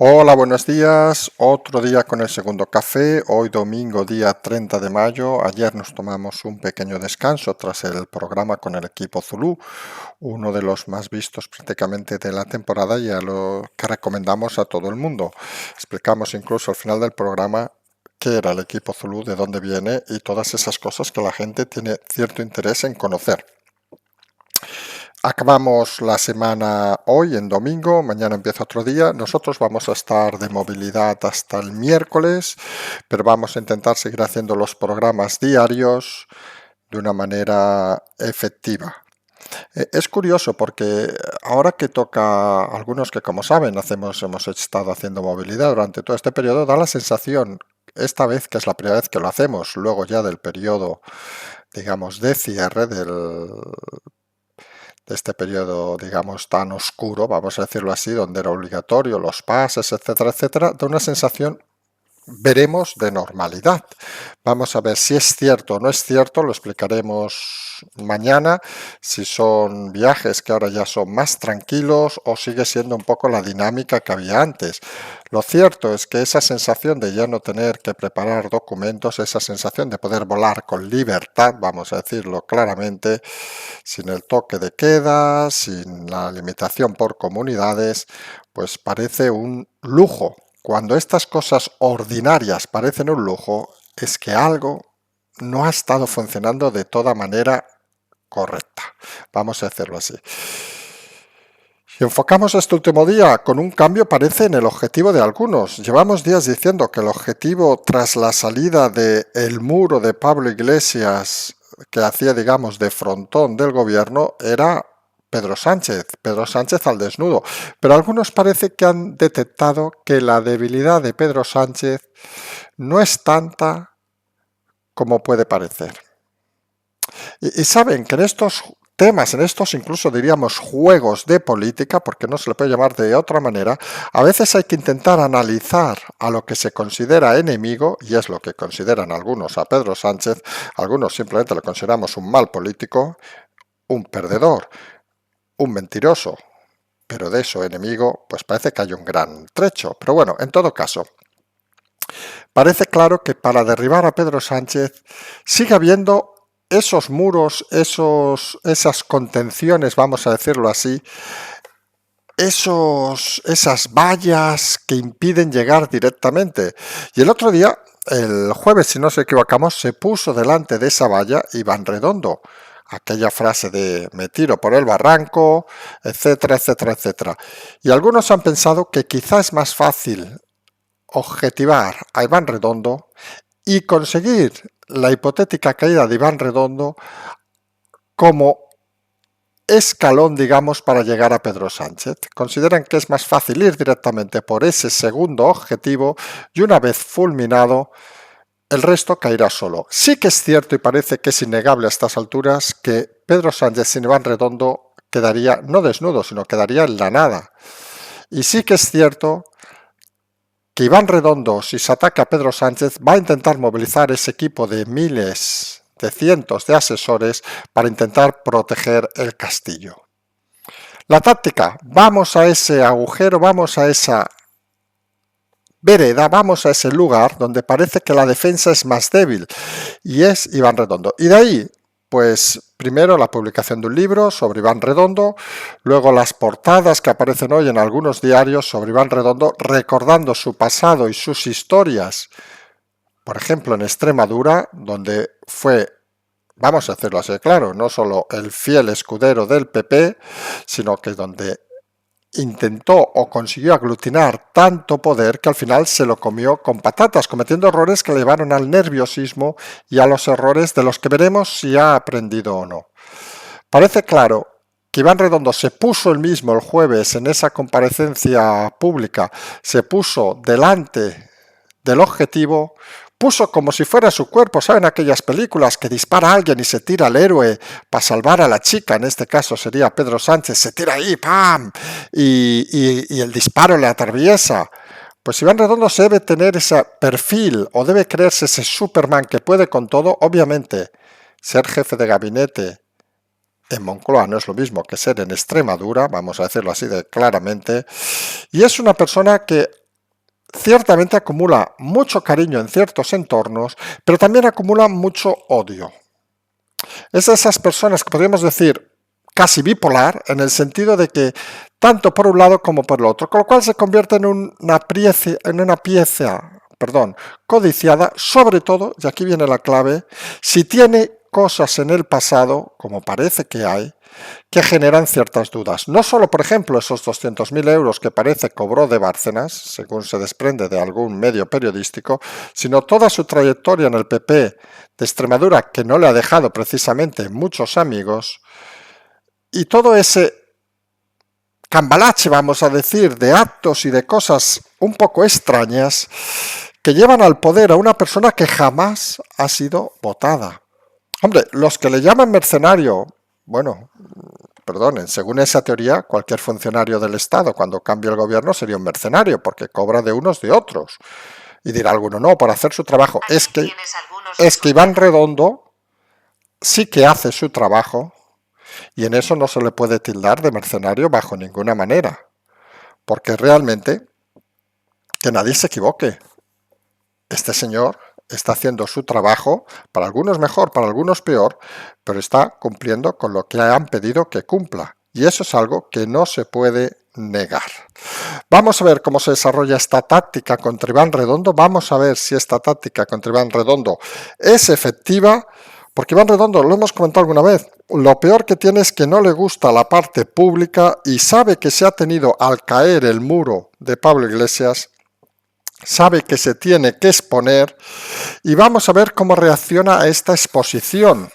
Hola, buenos días. Otro día con el segundo café. Hoy domingo, día 30 de mayo. Ayer nos tomamos un pequeño descanso tras el programa con el equipo Zulú, uno de los más vistos prácticamente de la temporada y a lo que recomendamos a todo el mundo. Explicamos incluso al final del programa qué era el equipo Zulú, de dónde viene y todas esas cosas que la gente tiene cierto interés en conocer. Acabamos la semana hoy en domingo, mañana empieza otro día. Nosotros vamos a estar de movilidad hasta el miércoles, pero vamos a intentar seguir haciendo los programas diarios de una manera efectiva. Es curioso porque ahora que toca, algunos que como saben hemos estado haciendo movilidad durante todo este periodo, da la sensación, esta vez que es la primera vez que lo hacemos, luego ya del periodo, digamos, de cierre de este periodo, digamos, tan oscuro, vamos a decirlo así, donde era obligatorio los pases, etcétera, etcétera, da una sensación, veremos, de normalidad. Vamos a ver si es cierto o no es cierto, lo explicaremos mañana, si son viajes que ahora ya son más tranquilos o sigue siendo un poco la dinámica que había antes. Lo cierto es que esa sensación de ya no tener que preparar documentos, esa sensación de poder volar con libertad, vamos a decirlo claramente, sin el toque de queda, sin la limitación por comunidades, pues parece un lujo. Cuando estas cosas ordinarias parecen un lujo, es que algo no ha estado funcionando de toda manera correcta. Vamos a hacerlo así. Si enfocamos este último día con un cambio parece en el objetivo de algunos. Llevamos días diciendo que el objetivo tras la salida del muro de Pablo Iglesias que hacía, digamos, de frontón del gobierno era Pedro Sánchez al desnudo. Pero algunos parece que han detectado que la debilidad de Pedro Sánchez no es tanta como puede parecer. Y saben que en estos temas, en estos incluso diríamos juegos de política, porque no se le puede llamar de otra manera, a veces hay que intentar analizar a lo que se considera enemigo, y es lo que consideran algunos a Pedro Sánchez, algunos simplemente lo consideramos un mal político, un perdedor, un mentiroso, pero de eso enemigo, pues parece que hay un gran trecho. Pero bueno, en todo caso, parece claro que para derribar a Pedro Sánchez sigue habiendo esos muros, esas contenciones, vamos a decirlo así, esas vallas que impiden llegar directamente. Y el otro día, el jueves, si no nos equivocamos, se puso delante de esa valla Iván Redondo. Aquella frase de me tiro por el barranco, etcétera, etcétera, etcétera. Y algunos han pensado que quizás es más fácil objetivar a Iván Redondo y conseguir la hipotética caída de Iván Redondo como escalón, digamos, para llegar a Pedro Sánchez. Consideran que es más fácil ir directamente por ese segundo objetivo y una vez fulminado, el resto caerá solo. Sí que es cierto y parece que es innegable a estas alturas que Pedro Sánchez sin Iván Redondo quedaría no desnudo, sino quedaría en la nada. Y sí que es cierto que Iván Redondo, si se ataca a Pedro Sánchez, va a intentar movilizar ese equipo de miles, de cientos de asesores para intentar proteger el castillo. La táctica, vamos a ese agujero, vamos a esa vereda, vamos a ese lugar donde parece que la defensa es más débil y es Iván Redondo. Y de ahí, pues primero la publicación de un libro sobre Iván Redondo, luego las portadas que aparecen hoy en algunos diarios sobre Iván Redondo recordando su pasado y sus historias, por ejemplo en Extremadura, donde fue, vamos a hacerlo así claro, no solo el fiel escudero del PP, sino que donde intentó o consiguió aglutinar tanto poder que al final se lo comió con patatas, cometiendo errores que le llevaron al nerviosismo y a los errores de los que veremos si ha aprendido o no. Parece claro que Iván Redondo se puso él mismo el jueves en esa comparecencia pública, se puso delante del objetivo, puso como si fuera su cuerpo, ¿saben aquellas películas que dispara a alguien y se tira al héroe para salvar a la chica? En este caso sería Pedro Sánchez, se tira ahí, ¡pam! Y el disparo le atraviesa. Pues Iván Redondo se debe tener ese perfil o debe creerse ese Superman que puede con todo, obviamente, ser jefe de gabinete en Moncloa no es lo mismo que ser en Extremadura, vamos a decirlo así de claramente, y es una persona que ciertamente acumula mucho cariño en ciertos entornos, pero también acumula mucho odio. Es de esas personas que podríamos decir casi bipolar, en el sentido de que tanto por un lado como por el otro, con lo cual se convierte en una pieza codiciada, sobre todo, y aquí viene la clave, si tiene cosas en el pasado, como parece que hay, que generan ciertas dudas. No solo, por ejemplo, esos 200.000 euros que parece cobró de Bárcenas, según se desprende de algún medio periodístico, sino toda su trayectoria en el PP de Extremadura, que no le ha dejado precisamente muchos amigos, y todo ese cambalache, vamos a decir, de actos y de cosas un poco extrañas que llevan al poder a una persona que jamás ha sido votada. Hombre, los que le llaman mercenario, bueno, perdonen, según esa teoría, cualquier funcionario del Estado, cuando cambia el gobierno, sería un mercenario, porque cobra de unos de otros. Y dirá alguno, no, por hacer su trabajo. Es que Iván Redondo sí que hace su trabajo, y en eso no se le puede tildar de mercenario bajo ninguna manera. Porque realmente, que nadie se equivoque, este señor está haciendo su trabajo, para algunos mejor, para algunos peor, pero está cumpliendo con lo que le han pedido que cumpla. Y eso es algo que no se puede negar. Vamos a ver cómo se desarrolla esta táctica contra Iván Redondo. Vamos a ver si esta táctica contra Iván Redondo es efectiva, porque Iván Redondo, lo hemos comentado alguna vez, lo peor que tiene es que no le gusta la parte pública y sabe que se ha tenido al caer el muro de Pablo Iglesias, sabe que se tiene que exponer y vamos a ver cómo reacciona a esta exposición.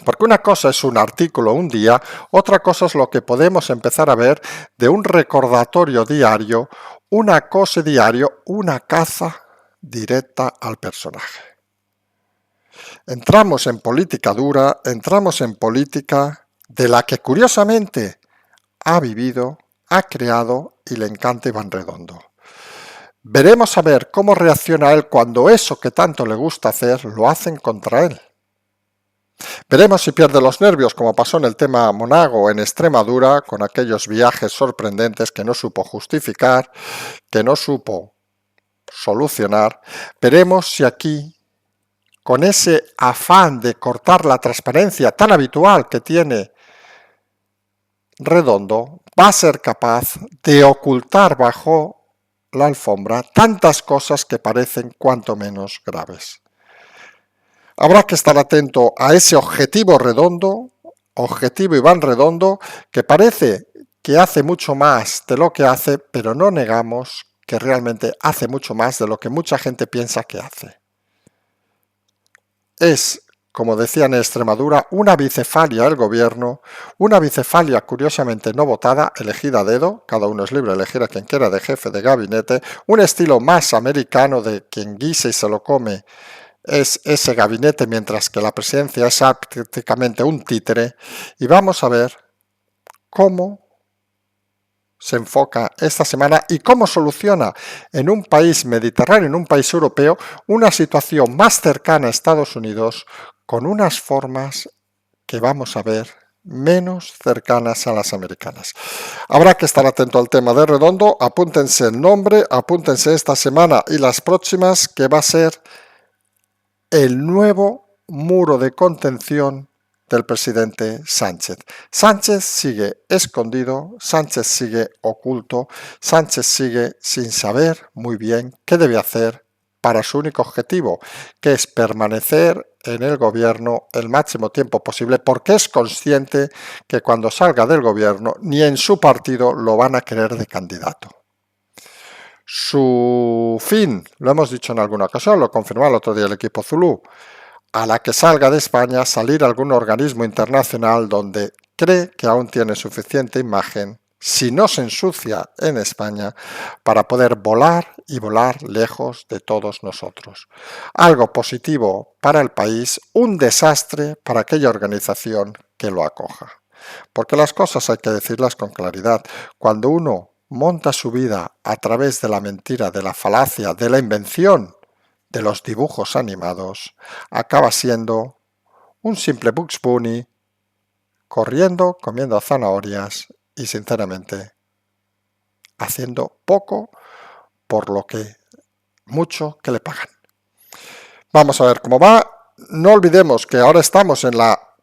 Porque una cosa es un artículo un día, otra cosa es lo que podemos empezar a ver de un recordatorio diario, un acose diario, una caza directa al personaje. Entramos en política dura, entramos en política de la que curiosamente ha vivido, ha creado y le encanta Iván Redondo. Veremos a ver cómo reacciona él cuando eso que tanto le gusta hacer lo hacen contra él. Veremos si pierde los nervios, como pasó en el tema Monago en Extremadura, con aquellos viajes sorprendentes que no supo justificar, que no supo solucionar. Veremos si aquí, con ese afán de cortar la transparencia tan habitual que tiene Redondo, va a ser capaz de ocultar bajo la alfombra tantas cosas que parecen cuanto menos graves. Habrá que estar atento a ese objetivo Redondo, objetivo Iván Redondo, que parece que hace mucho más de lo que hace, pero no negamos que realmente hace mucho más de lo que mucha gente piensa que hace. Es, como decían en Extremadura, una bicefalia del gobierno, una bicefalia curiosamente no votada, elegida a dedo, cada uno es libre de elegir a quien quiera de jefe de gabinete, un estilo más americano de quien guisa y se lo come es ese gabinete, mientras que la presidencia es prácticamente un títere, y vamos a ver cómo se enfoca esta semana y cómo soluciona en un país mediterráneo, en un país europeo, una situación más cercana a Estados Unidos con unas formas que vamos a ver menos cercanas a las americanas. Habrá que estar atento al tema de Redondo, apúntense el nombre, apúntense esta semana y las próximas, que va a ser el nuevo muro de contención del presidente Sánchez. Sánchez sigue escondido, Sánchez sigue oculto, Sánchez sigue sin saber muy bien qué debe hacer para su único objetivo, que es permanecer en el gobierno el máximo tiempo posible, porque es consciente que cuando salga del gobierno ni en su partido lo van a querer de candidato. Su fin, lo hemos dicho en alguna ocasión, lo confirmó el otro día el equipo Zulú, a la que salga de España, salir a algún organismo internacional donde cree que aún tiene suficiente imagen, si no se ensucia en España, para poder volar y volar lejos de todos nosotros. Algo positivo para el país, un desastre para aquella organización que lo acoja. Porque las cosas hay que decirlas con claridad. Cuando uno monta su vida a través de la mentira, de la falacia, de la invención, de los dibujos animados, acaba siendo un simple Bugs Bunny corriendo, comiendo zanahorias y sinceramente haciendo poco por lo que mucho que le pagan. Vamos a ver cómo va. No olvidemos que ahora estamos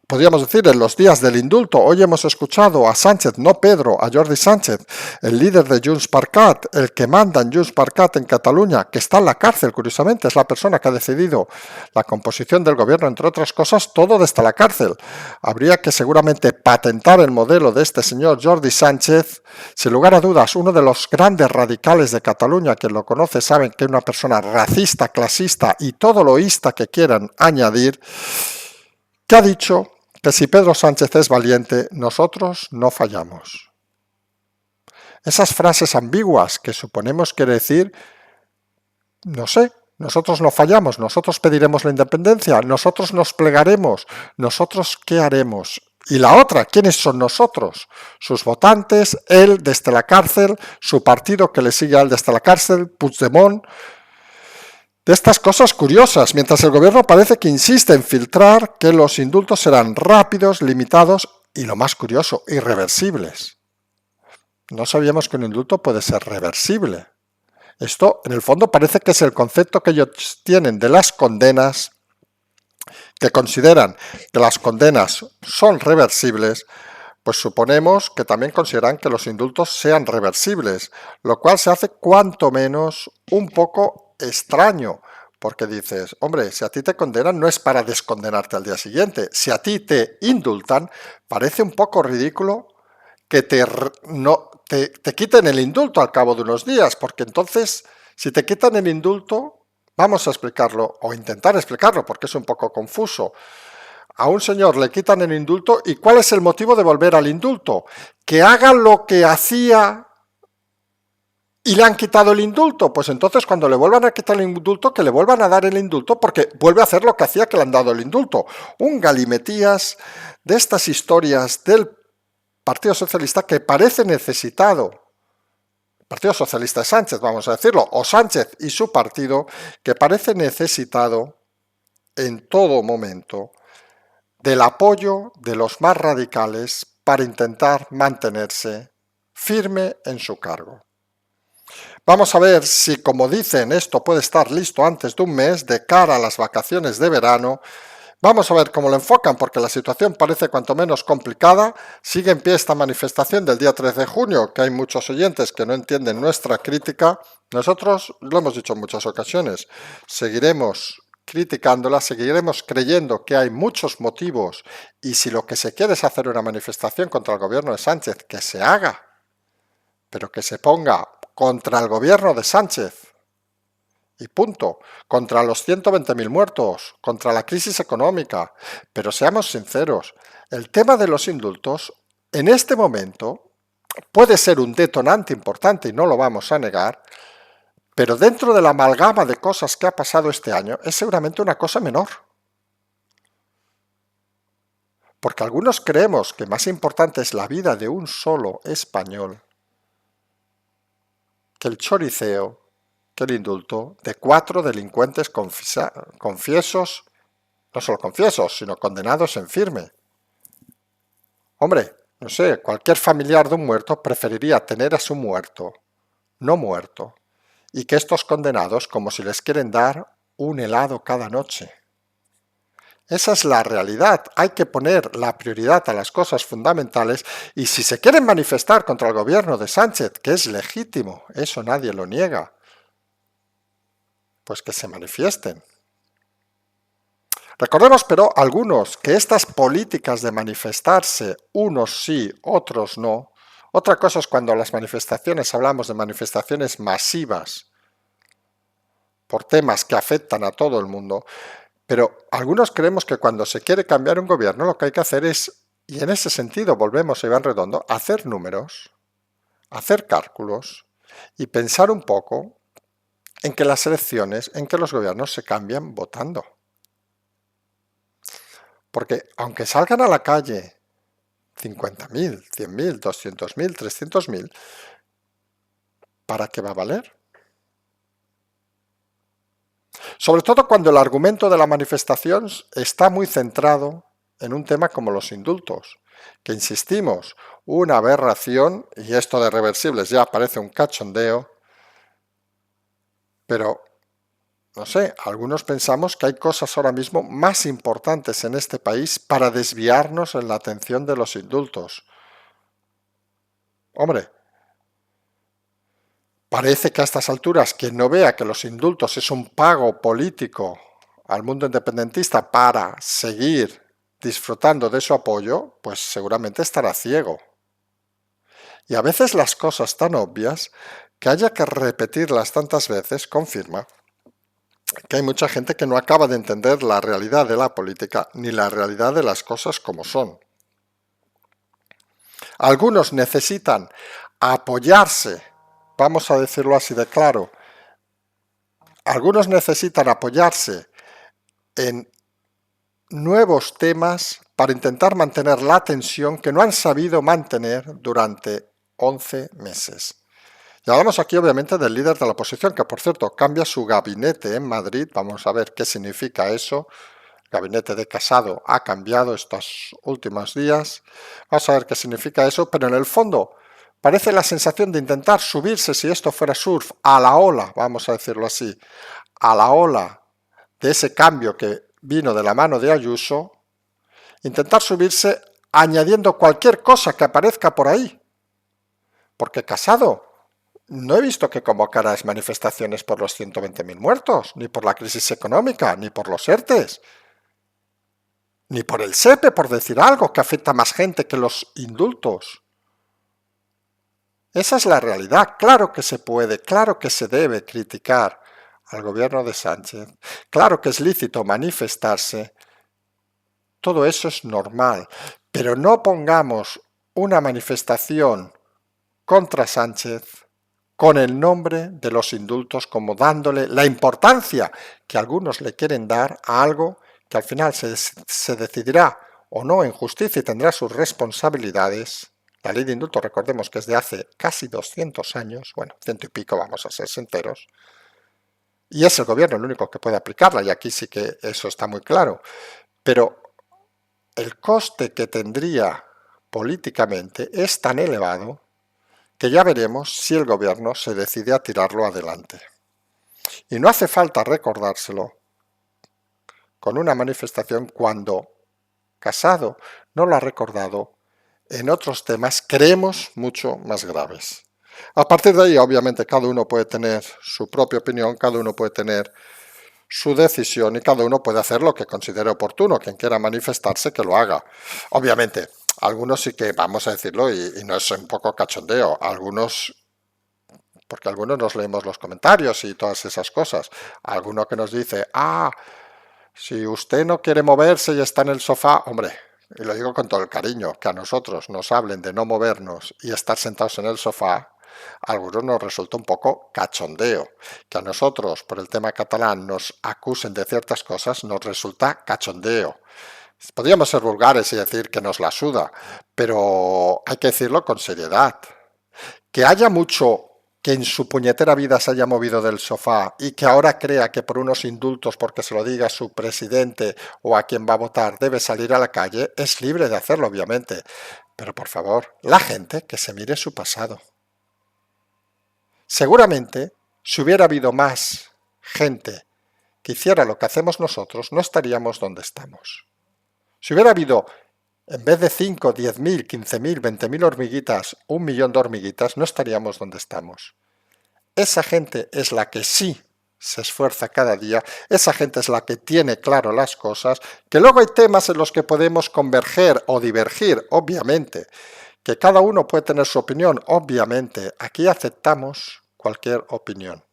podríamos decir, en los días del indulto. Hoy hemos escuchado a Sánchez, no Pedro, a Jordi Sánchez, el líder de Junts per Cat, el que manda en Junts per Cat en Cataluña, que está en la cárcel, curiosamente, es la persona que ha decidido la composición del gobierno, entre otras cosas, todo desde la cárcel. Habría que seguramente patentar el modelo de este señor Jordi Sánchez. Sin lugar a dudas, uno de los grandes radicales de Cataluña, quien lo conoce saben que es una persona racista, clasista y todo lo ista que quieran añadir, que ha dicho que si Pedro Sánchez es valiente, nosotros no fallamos. Esas frases ambiguas que suponemos quiere decir, no sé, nosotros no fallamos, nosotros pediremos la independencia, nosotros nos plegaremos, nosotros ¿qué haremos? Y la otra, ¿quiénes son nosotros? Sus votantes, él desde la cárcel, su partido que le sigue a él desde la cárcel, Puigdemont. De estas cosas curiosas, mientras el gobierno parece que insiste en filtrar que los indultos serán rápidos, limitados y, lo más curioso, irreversibles. No sabíamos que un indulto puede ser reversible. Esto, en el fondo, parece que es el concepto que ellos tienen de las condenas, que consideran que las condenas son reversibles, pues suponemos que también consideran que los indultos sean reversibles, lo cual se hace cuanto menos un poco extraño, porque dices, hombre, si a ti te condenan no es para descondenarte al día siguiente, si a ti te indultan, parece un poco ridículo que te quiten el indulto al cabo de unos días, porque entonces, si te quitan el indulto, vamos a explicarlo, o intentar explicarlo, porque es un poco confuso. A un señor le quitan el indulto, ¿y cuál es el motivo de volver al indulto? Que haga lo que hacía y le han quitado el indulto. Pues entonces cuando le vuelvan a quitar el indulto, que le vuelvan a dar el indulto porque vuelve a hacer lo que hacía que le han dado el indulto. Un galimetías de estas historias del Partido Socialista que parece necesitado, Partido Socialista de Sánchez, vamos a decirlo, o Sánchez y su partido, que parece necesitado en todo momento del apoyo de los más radicales para intentar mantenerse firme en su cargo. Vamos a ver si, como dicen, esto puede estar listo antes de un mes, de cara a las vacaciones de verano. Vamos a ver cómo lo enfocan, porque la situación parece cuanto menos complicada. Sigue en pie esta manifestación del día 3 de junio, que hay muchos oyentes que no entienden nuestra crítica. Nosotros, lo hemos dicho en muchas ocasiones, seguiremos criticándola, seguiremos creyendo que hay muchos motivos y si lo que se quiere es hacer una manifestación contra el gobierno de Sánchez, que se haga, pero que se ponga contra el gobierno de Sánchez y punto, contra los 120.000 muertos, contra la crisis económica. Pero seamos sinceros, el tema de los indultos en este momento puede ser un detonante importante y no lo vamos a negar, pero dentro de la amalgama de cosas que ha pasado este año es seguramente una cosa menor. Porque algunos creemos que más importante es la vida de un solo español que el choriceo, que el indulto de 4 delincuentes confiesos, no solo confiesos, sino condenados en firme. Hombre, no sé, cualquier familiar de un muerto preferiría tener a su muerto, no muerto, y que estos condenados como si les quieren dar un helado cada noche. Esa es la realidad, hay que poner la prioridad a las cosas fundamentales y si se quieren manifestar contra el gobierno de Sánchez, que es legítimo, eso nadie lo niega, pues que se manifiesten. Recordemos, pero, algunos que estas políticas de manifestarse, unos sí, otros no, otra cosa es cuando las manifestaciones hablamos de manifestaciones masivas por temas que afectan a todo el mundo, pero algunos creemos que cuando se quiere cambiar un gobierno lo que hay que hacer es, y en ese sentido volvemos a Iván Redondo, hacer números, hacer cálculos y pensar un poco en que las elecciones, en que los gobiernos se cambian votando. Porque aunque salgan a la calle 50.000, 100.000, 200.000, 300.000, ¿para qué va a valer? Sobre todo cuando el argumento de la manifestación está muy centrado en un tema como los indultos, que insistimos, una aberración, y esto de reversibles ya parece un cachondeo, pero no sé, algunos pensamos que hay cosas ahora mismo más importantes en este país para desviarnos en la atención de los indultos. Hombre, parece que a estas alturas quien no vea que los indultos es un pago político al mundo independentista para seguir disfrutando de su apoyo, pues seguramente estará ciego. Y a veces las cosas tan obvias que haya que repetirlas tantas veces confirma que hay mucha gente que no acaba de entender la realidad de la política ni la realidad de las cosas como son. Algunos necesitan apoyarse, vamos a decirlo así de claro, algunos necesitan apoyarse en nuevos temas para intentar mantener la tensión que no han sabido mantener durante 11 meses. Y hablamos aquí obviamente del líder de la oposición, que por cierto cambia su gabinete en Madrid. Vamos a ver qué significa eso. El gabinete de Casado ha cambiado estos últimos días. Vamos a ver qué significa eso, pero en el fondo parece la sensación de intentar subirse, si esto fuera surf, a la ola, vamos a decirlo así, a la ola de ese cambio que vino de la mano de Ayuso, intentar subirse añadiendo cualquier cosa que aparezca por ahí. Porque Casado no he visto que convocara manifestaciones por los 120.000 muertos, ni por la crisis económica, ni por los ERTES, ni por el SEPE, por decir algo, que afecta a más gente que los indultos. Esa es la realidad. Claro que se puede, claro que se debe criticar al gobierno de Sánchez, claro que es lícito manifestarse, todo eso es normal, pero no pongamos una manifestación contra Sánchez con el nombre de los indultos, como dándole la importancia que algunos le quieren dar a algo que al final se decidirá o no en justicia y tendrá sus responsabilidades. La ley de indultos, recordemos que es de hace casi 200 años, bueno, 100 y pico, vamos a ser sinceros, y es el gobierno el único que puede aplicarla, y aquí sí que eso está muy claro, pero el coste que tendría políticamente es tan elevado que ya veremos si el gobierno se decide a tirarlo adelante. Y no hace falta recordárselo con una manifestación cuando Casado no lo ha recordado en otros temas, creemos, mucho más graves. A partir de ahí, obviamente, cada uno puede tener su propia opinión, cada uno puede tener su decisión y cada uno puede hacer lo que considere oportuno. Quien quiera manifestarse, que lo haga. Obviamente, algunos sí que, vamos a decirlo, y no es un poco cachondeo, algunos, porque algunos nos leemos los comentarios y todas esas cosas, alguno que nos dice, si usted no quiere moverse y está en el sofá, hombre, y lo digo con todo el cariño, que a nosotros nos hablen de no movernos y estar sentados en el sofá, a algunos nos resulta un poco cachondeo. Que a nosotros, por el tema catalán, nos acusen de ciertas cosas, nos resulta cachondeo. Podríamos ser vulgares y decir que nos la suda, pero hay que decirlo con seriedad. Que haya mucho que en su puñetera vida se haya movido del sofá y que ahora crea que por unos indultos, porque se lo diga a su presidente o a quien va a votar, debe salir a la calle, es libre de hacerlo, obviamente. Pero por favor, la gente que se mire su pasado. Seguramente, si hubiera habido más gente que hiciera lo que hacemos nosotros, no estaríamos donde estamos. Si hubiera habido, en vez de 5, 10.000, 15.000, 20.000 hormiguitas, 1.000.000 de hormiguitas, no estaríamos donde estamos. Esa gente es la que sí se esfuerza cada día, esa gente es la que tiene claro las cosas, que luego hay temas en los que podemos converger o divergir, obviamente, que cada uno puede tener su opinión, obviamente, aquí aceptamos cualquier opinión.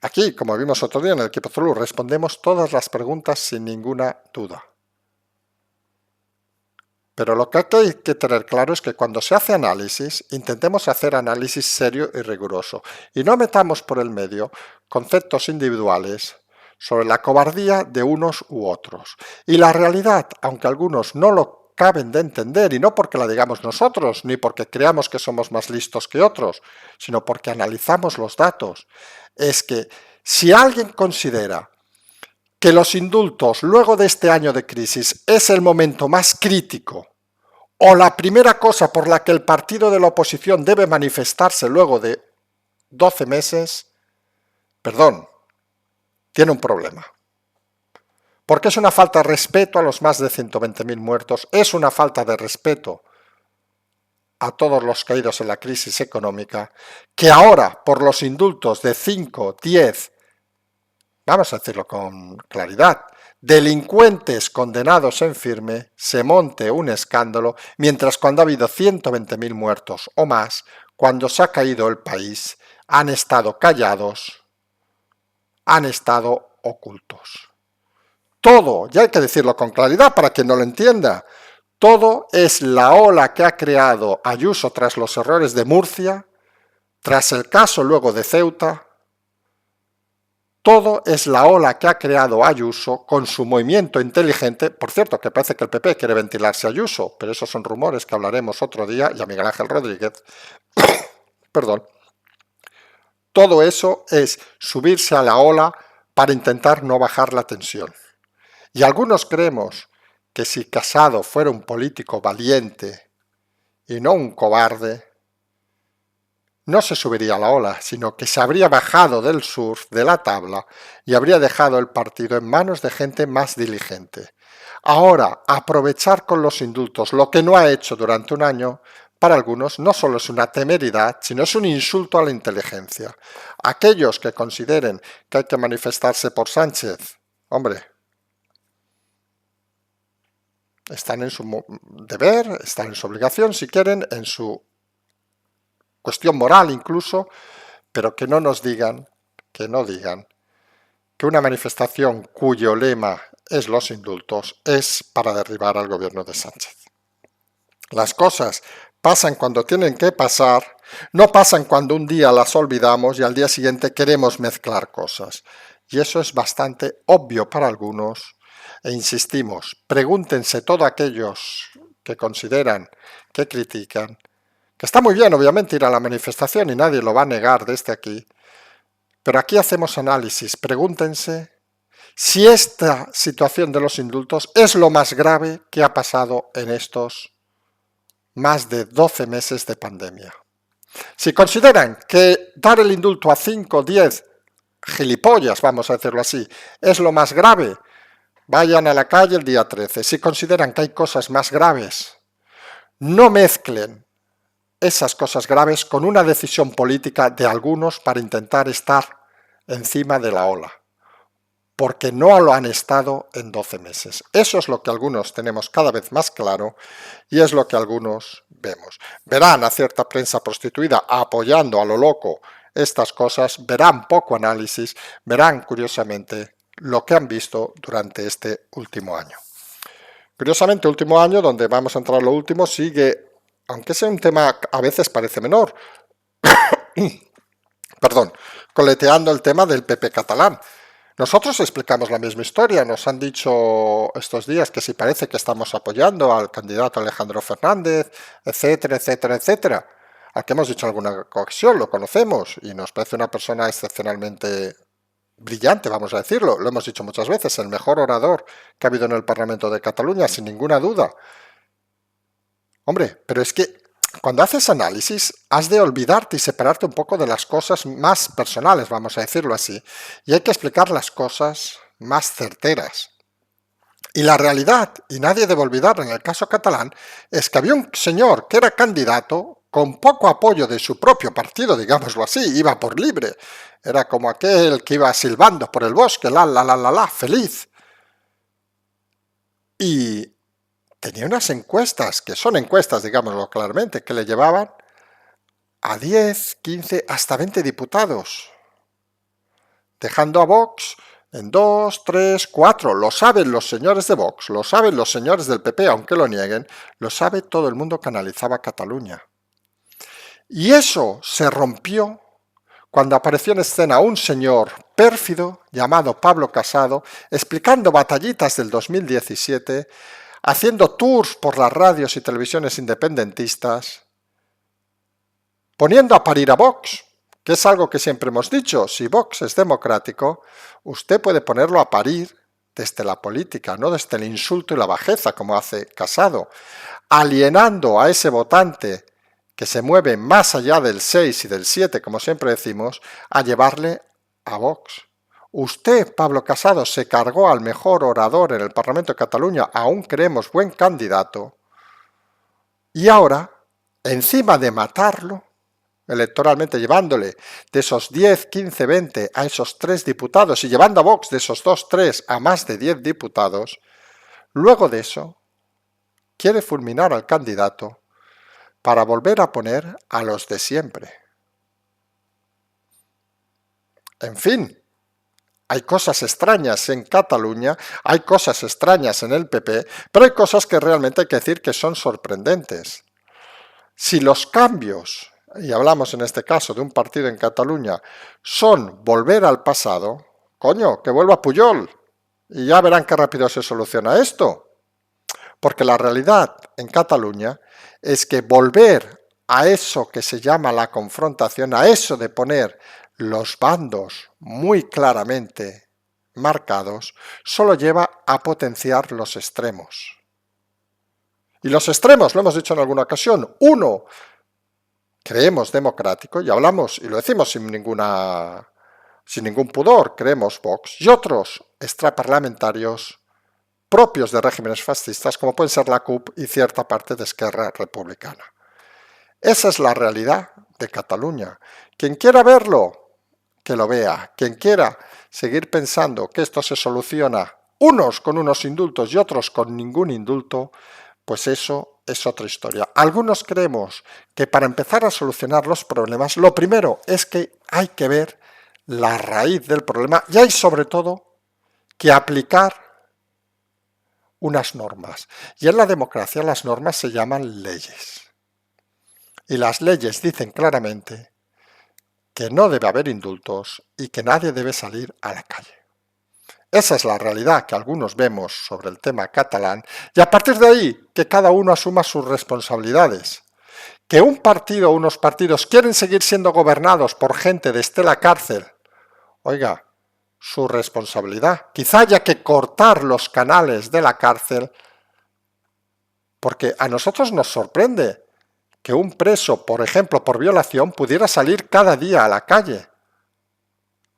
Aquí, como vimos otro día en el Equipo Zulu, respondemos todas las preguntas sin ninguna duda. Pero lo que hay que tener claro es que cuando se hace análisis, intentemos hacer análisis serio y riguroso y no metamos por el medio conceptos individuales sobre la cobardía de unos u otros. Y la realidad, aunque algunos no lo acaben de entender, y no porque la digamos nosotros, ni porque creamos que somos más listos que otros, sino porque analizamos los datos, es que si alguien considera que los indultos luego de este año de crisis es el momento más crítico o la primera cosa por la que el partido de la oposición debe manifestarse luego de 12 meses, perdón, tiene un problema. Porque es una falta de respeto a los más de 120.000 muertos, es una falta de respeto a todos los caídos en la crisis económica, que ahora, por los indultos de 5, 10, vamos a decirlo con claridad, delincuentes condenados en firme, se monte un escándalo, mientras cuando ha habido 120.000 muertos o más, cuando se ha caído el país, han estado callados, han estado ocultos. Todo, ya hay que decirlo con claridad para quien no lo entienda, todo es la ola que ha creado Ayuso tras los errores de Murcia, tras el caso luego de Ceuta. Todo es la ola que ha creado Ayuso con su movimiento inteligente. Por cierto, que parece que el PP quiere ventilarse a Ayuso, pero esos son rumores que hablaremos otro día, y a Miguel Ángel Rodríguez. Perdón. Todo eso es subirse a la ola para intentar no bajar la tensión. Y algunos creemos que si Casado fuera un político valiente y no un cobarde, no se subiría a la ola, sino que se habría bajado del surf, de la tabla, y habría dejado el partido en manos de gente más diligente. Ahora, aprovechar con los indultos lo que no ha hecho durante un año, para algunos no solo es una temeridad, sino es un insulto a la inteligencia. Aquellos que consideren que hay que manifestarse por Sánchez, hombre, están en su deber, están en su obligación, si quieren, en su cuestión moral incluso, pero que no nos digan, que no digan que una manifestación cuyo lema es los indultos es para derribar al gobierno de Sánchez. Las cosas pasan cuando tienen que pasar, no pasan cuando un día las olvidamos y al día siguiente queremos mezclar cosas. Y eso es bastante obvio para algunos. E insistimos, pregúntense todos aquellos que consideran, que critican, que está muy bien obviamente ir a la manifestación y nadie lo va a negar desde aquí, pero aquí hacemos análisis, pregúntense si esta situación de los indultos es lo más grave que ha pasado en estos más de 12 meses de pandemia. Si consideran que dar el indulto a 5, 10 gilipollas, vamos a decirlo así, es lo más grave, vayan a la calle el día 13. Si consideran que hay cosas más graves, no mezclen esas cosas graves con una decisión política de algunos para intentar estar encima de la ola, porque no lo han estado en 12 meses. Eso es lo que algunos tenemos cada vez más claro y es lo que algunos vemos. Verán a cierta prensa prostituida apoyando a lo loco estas cosas, verán poco análisis, verán curiosamente lo que han visto durante este último año. Curiosamente, último año, donde vamos a entrar a lo último, sigue, aunque sea un tema a veces parece menor, perdón, coleteando el tema del PP catalán. Nosotros explicamos la misma historia, nos han dicho estos días que si parece que estamos apoyando al candidato Alejandro Fernández, etcétera, etcétera, etcétera. Al que hemos dicho en alguna ocasión, lo conocemos y nos parece una persona excepcionalmente brillante, vamos a decirlo, lo hemos dicho muchas veces, el mejor orador que ha habido en el Parlamento de Cataluña, sin ninguna duda. Hombre, pero es que cuando haces análisis has de olvidarte y separarte un poco de las cosas más personales, vamos a decirlo así, y hay que explicar las cosas más certeras. Y la realidad, y nadie debe olvidarlo en el caso catalán, es que había un señor que era candidato con poco apoyo de su propio partido, digámoslo así, iba por libre. Era como aquel que iba silbando por el bosque, feliz. Y tenía unas encuestas, que son encuestas, digámoslo claramente, que le llevaban a 10, 15, hasta 20 diputados, dejando a Vox en 2, 3, 4. Lo saben los señores de Vox, lo saben los señores del PP, aunque lo nieguen, lo sabe todo el mundo que analizaba Cataluña. Y eso se rompió cuando apareció en escena un señor pérfido llamado Pablo Casado, explicando batallitas del 2017, haciendo tours por las radios y televisiones independentistas, poniendo a parir a Vox, que es algo que siempre hemos dicho, si Vox es democrático, usted puede ponerlo a parir desde la política, no desde el insulto y la bajeza, como hace Casado, alienando a ese votante que se mueve más allá del 6 y del 7, como siempre decimos, a llevarle a Vox. Usted, Pablo Casado, se cargó al mejor orador en el Parlamento de Cataluña, aún creemos buen candidato, y ahora, encima de matarlo, electoralmente llevándole de esos 10, 15, 20 a esos 3 diputados y llevando a Vox de esos 2, 3 a más de 10 diputados, luego de eso quiere fulminar al candidato para volver a poner a los de siempre. En fin, hay cosas extrañas en Cataluña, hay cosas extrañas en el PP, pero hay cosas que realmente hay que decir que son sorprendentes. Si los cambios, y hablamos en este caso de un partido en Cataluña, son volver al pasado, coño, que vuelva Pujol, y ya verán qué rápido se soluciona esto. Porque la realidad en Cataluña es que volver a eso que se llama la confrontación, a eso de poner los bandos muy claramente marcados, solo lleva a potenciar los extremos. Y los extremos, lo hemos dicho en alguna ocasión, uno, creemos democrático, y hablamos, y lo decimos sin ningún pudor, creemos Vox, y otros extraparlamentarios propios de regímenes fascistas, como pueden ser la CUP y cierta parte de Esquerra Republicana. Esa es la realidad de Cataluña. Quien quiera verlo, que lo vea. Quien quiera seguir pensando que esto se soluciona unos con unos indultos y otros con ningún indulto, pues eso es otra historia. Algunos creemos que para empezar a solucionar los problemas, lo primero es que hay que ver la raíz del problema y hay sobre todo que aplicar unas normas. Y en la democracia las normas se llaman leyes. Y las leyes dicen claramente que no debe haber indultos y que nadie debe salir a la calle. Esa es la realidad que algunos vemos sobre el tema catalán y a partir de ahí que cada uno asuma sus responsabilidades. Que un partido o unos partidos quieren seguir siendo gobernados por gente desde la cárcel, oiga, su responsabilidad. Quizá haya que cortar los canales de la cárcel porque a nosotros nos sorprende que un preso, por ejemplo, por violación, pudiera salir cada día a la calle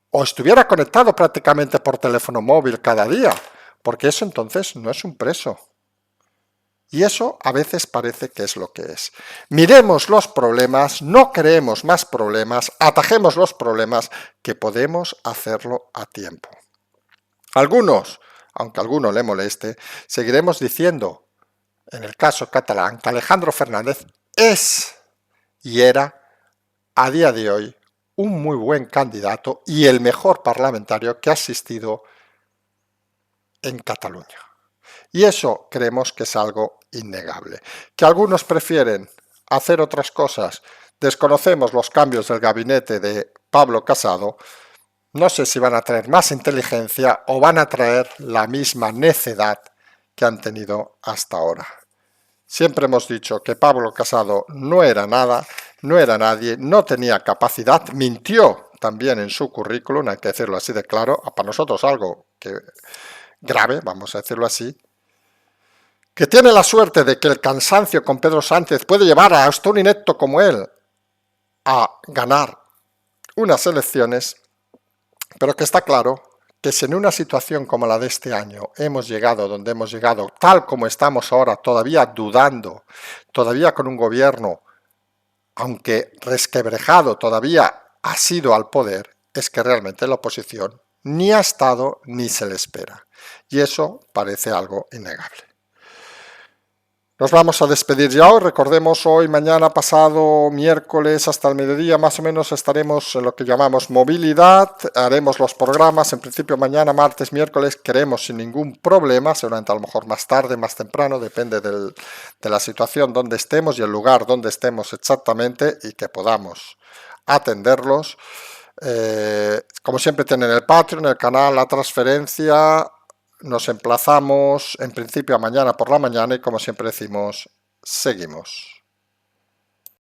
o estuviera conectado prácticamente por teléfono móvil cada día, porque eso entonces no es un preso. Y eso a veces parece que es lo que es. Miremos los problemas, no creemos más problemas, atajemos los problemas, que podemos hacerlo a tiempo. Algunos, aunque a alguno le moleste, seguiremos diciendo, en el caso catalán, que Alejandro Fernández es y era, a día de hoy, un muy buen candidato y el mejor parlamentario que ha existido en Cataluña. Y eso creemos que es algo innegable. Que algunos prefieren hacer otras cosas, desconocemos los cambios del gabinete de Pablo Casado, no sé si van a traer más inteligencia o van a traer la misma necedad que han tenido hasta ahora. Siempre hemos dicho que Pablo Casado no era nada, no era nadie, no tenía capacidad, mintió también en su currículum, hay que decirlo así de claro, para nosotros algo grave, vamos a decirlo así, que tiene la suerte de que el cansancio con Pedro Sánchez puede llevar a hasta un inepto como él a ganar unas elecciones, pero que está claro que si en una situación como la de este año hemos llegado donde hemos llegado, tal como estamos ahora, todavía dudando, todavía con un gobierno, aunque resquebrajado, todavía ha sido al poder, es que realmente la oposición ni ha estado ni se le espera. Y eso parece algo innegable. Nos vamos a despedir ya hoy, recordemos hoy, mañana, pasado, miércoles hasta el mediodía más o menos estaremos en lo que llamamos movilidad, haremos los programas, en principio mañana, martes, miércoles, queremos sin ningún problema, seguramente a lo mejor más tarde, más temprano, depende de la situación donde estemos y el lugar donde estemos exactamente y que podamos atenderlos. Como siempre tienen el Patreon, el canal, la transferencia. Nos emplazamos en principio a mañana por la mañana y como siempre decimos, seguimos.